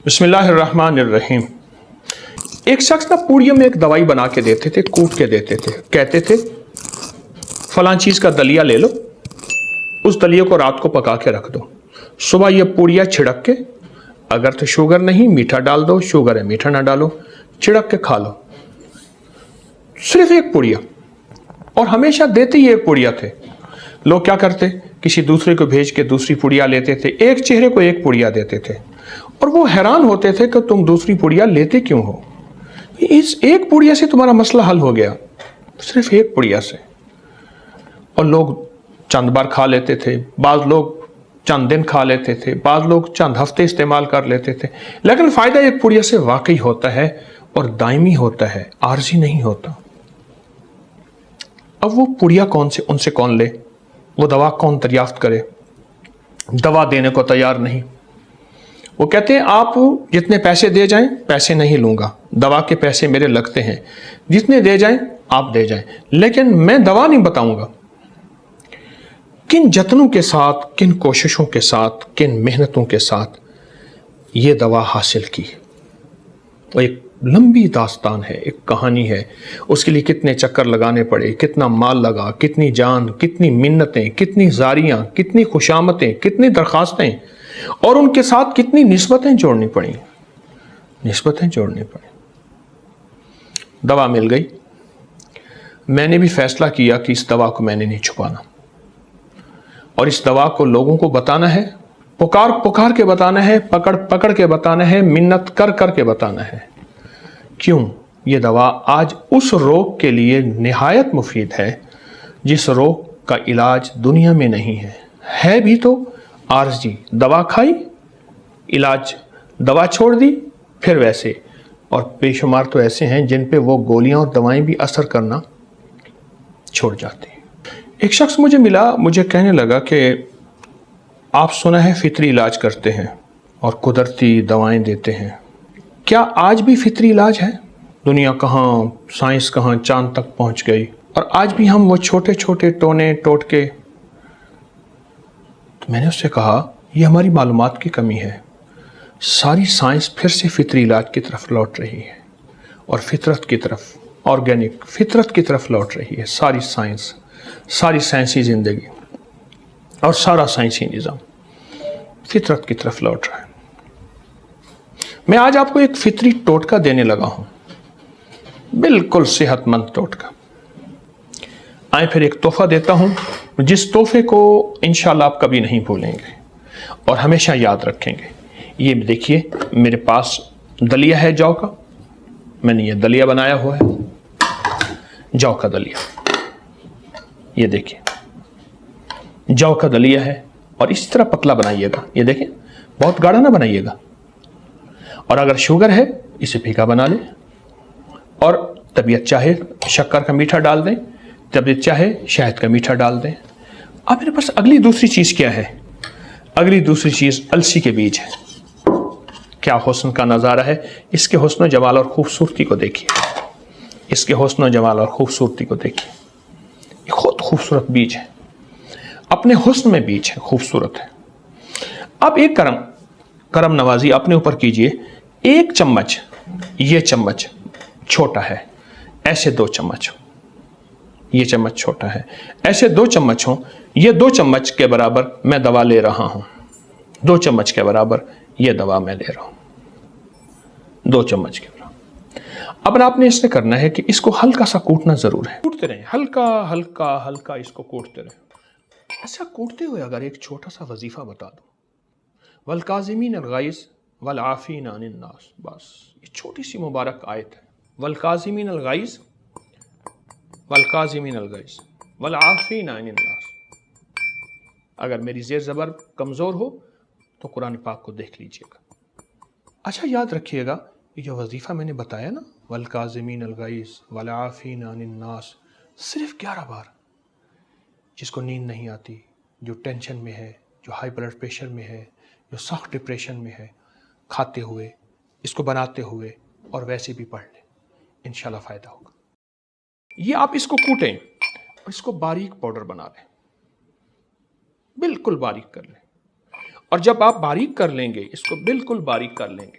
بسم اللہ الرحمن الرحیم۔ ایک شخص نا پوڑیوں میں ایک دوائی بنا کے دیتے تھے، کوٹ کے دیتے تھے، کہتے تھے فلاں چیز کا دلیا لے لو، اس دلیے کو رات کو پکا کے رکھ دو، صبح یہ پوڑیا چھڑک کے، اگر تو شوگر نہیں میٹھا ڈال دو، شوگر ہے میٹھا نہ ڈالو، چھڑک کے کھا لو۔ صرف ایک پوڑیا، اور ہمیشہ دیتے ہی ایک پوڑیا تھے۔ لوگ کیا کرتے، کسی دوسرے کو بھیج کے دوسری پوڑیا لیتے تھے، ایک چہرے کو ایک پوڑیا دیتے تھے، اور وہ حیران ہوتے تھے کہ تم دوسری پوڑیا لیتے کیوں ہو؟ اس ایک پوڑیا سے تمہارا مسئلہ حل ہو گیا، صرف ایک پوڑیا سے۔ اور لوگ چند بار کھا لیتے تھے، بعض لوگ چند دن کھا لیتے تھے، بعض لوگ چند ہفتے استعمال کر لیتے تھے، لیکن فائدہ ایک پوڑیا سے واقعی ہوتا ہے اور دائمی ہوتا ہے، عارضی نہیں ہوتا۔ اب وہ پوڑیا ان سے کون لے؟ وہ دوا کون دریافت کرے؟ دوا دینے کو تیار نہیں۔ وہ کہتے ہیں آپ جتنے پیسے دے جائیں، پیسے نہیں لوں گا، دوا کے پیسے میرے لگتے ہیں، جتنے دے جائیں آپ دے جائیں، لیکن میں دوا نہیں بتاؤں گا۔ کن جتنوں کے ساتھ، کن کوششوں کے ساتھ، کن محنتوں کے ساتھ یہ دوا حاصل کی، وہ ایک لمبی داستان ہے، ایک کہانی ہے۔ اس کے لیے کتنے چکر لگانے پڑے، کتنا مال لگا، کتنی جان، کتنی منتیں، کتنی زاریاں، کتنی خوشامتیں، کتنی درخواستیں، اور ان کے ساتھ کتنی نسبتیں جوڑنی پڑیں۔ دوا مل گئی۔ میں نے بھی فیصلہ کیا کہ اس دوا کو میں نے نہیں چھپانا، اور اس دوا کو لوگوں کو بتانا ہے، پکار کے بتانا ہے، پکڑ کے بتانا ہے، منت کر کے بتانا ہے۔ کیوں؟ یہ دوا آج اس روگ کے لیے نہایت مفید ہے جس روگ کا علاج دنیا میں نہیں ہے بھی تو عارضی۔ دوا کھائی، علاج، دوا چھوڑ دی، پھر ویسے، اور بے شمار تو ایسے ہیں جن پہ وہ گولیاں اور دوائیں بھی اثر کرنا چھوڑ جاتی ہیں۔ ایک شخص مجھے ملا، مجھے کہنے لگا کہ آپ سنا ہے فطری علاج کرتے ہیں اور قدرتی دوائیں دیتے ہیں، کیا آج بھی فطری علاج ہے؟ دنیا کہاں، سائنس کہاں چاند تک پہنچ گئی، اور آج بھی ہم وہ چھوٹے چھوٹے ٹونے ٹوٹکے۔ تو میں نے اس سے کہا یہ ہماری معلومات کی کمی ہے۔ ساری سائنس پھر سے فطری علاج کی طرف لوٹ رہی ہے، اور فطرت کی طرف، آرگینک فطرت کی طرف لوٹ رہی ہے۔ ساری سائنس، ساری سائنسی زندگی اور سارا سائنسی نظام فطرت کی طرف لوٹ رہا ہے۔ میں آج آپ کو ایک فطری ٹوٹکا دینے لگا ہوں، بالکل صحت مند ٹوٹکا۔ آئیں پھر ایک تحفہ دیتا ہوں، جس تحفے کو انشاءاللہ آپ کبھی نہیں بھولیں گے اور ہمیشہ یاد رکھیں گے۔ یہ دیکھیے میرے پاس دلیا ہے جو کا، میں نے یہ دلیا بنایا ہوا ہے، جو کا دلیا، یہ دیکھیے جو کا دلیا ہے، اور اسی طرح پتلا بنائیے گا، یہ دیکھیں بہت گاڑھا نہ بنائیے گا، اور اگر شوگر ہے اسے پھیکا بنا لیں، اور طبیعت چاہے شکر کا میٹھا ڈال دیں، طبیعت چاہے شہد کا میٹھا ڈال دیں۔ اب میرے پاس اگلی دوسری چیز کیا ہے؟ اگلی دوسری چیز السی کے بیج ہے۔ کیا حسن کا نظارہ ہے، اس کے حسن و جمال اور خوبصورتی کو دیکھیے، اس کے حسن و جمال اور خوبصورتی کو دیکھیے۔ یہ خود خوبصورت بیج ہے، اپنے حسن میں بیج ہے، خوبصورت ہے۔ اب ایک کرم نوازی اپنے اوپر کیجئے، ایک چمچ، یہ چمچ چھوٹا ہے، ایسے 2 چمچ، یہ چمچ چھوٹا ہے، ایسے 2 چمچ ہوں، یہ 2 چمچ کے برابر میں دوا لے رہا ہوں، 2 چمچ کے برابر یہ دوا میں لے رہا ہوں، 2 چمچ کے برابر۔ اب آپ نے اس سے کرنا ہے کہ اس کو ہلکا سا کوٹنا ضرور ہے، کوٹتے رہیں، ہلکا ہلکا ہلکا اس کو کوٹتے رہیں۔ ایسا کوٹتے ہوئے اگر ایک چھوٹا سا وظیفہ بتا دو، والکاظمین الغیظ والعافین عن الناس، بس یہ چھوٹی سی مبارک آیت ہے، والکاظمین الغیظ والکاظمین الغیظ والعافین عن الناس۔ اگر میری زیر زبر کمزور ہو تو قرآن پاک کو دیکھ لیجئے گا۔ اچھا یاد رکھیے گا، یہ جو وظیفہ میں نے بتایا نا، والکاظمین الغیظ والعافین عن الناس، صرف 11 بار۔ جس کو نیند نہیں آتی، جو ٹینشن میں ہے، جو ہائی بلڈ پریشر میں ہے، جو سخت ڈپریشن میں ہے، کھاتے ہوئے، اس کو بناتے ہوئے اور ویسے بھی پڑھ لیں، انشاءاللہ فائدہ ہوگا۔ یہ آپ اس کو کوٹیں اور اس کو باریک پاؤڈر بنا لیں، بالکل باریک کر لیں، اور جب آپ باریک کر لیں گے، اس کو بالکل باریک کر لیں گے،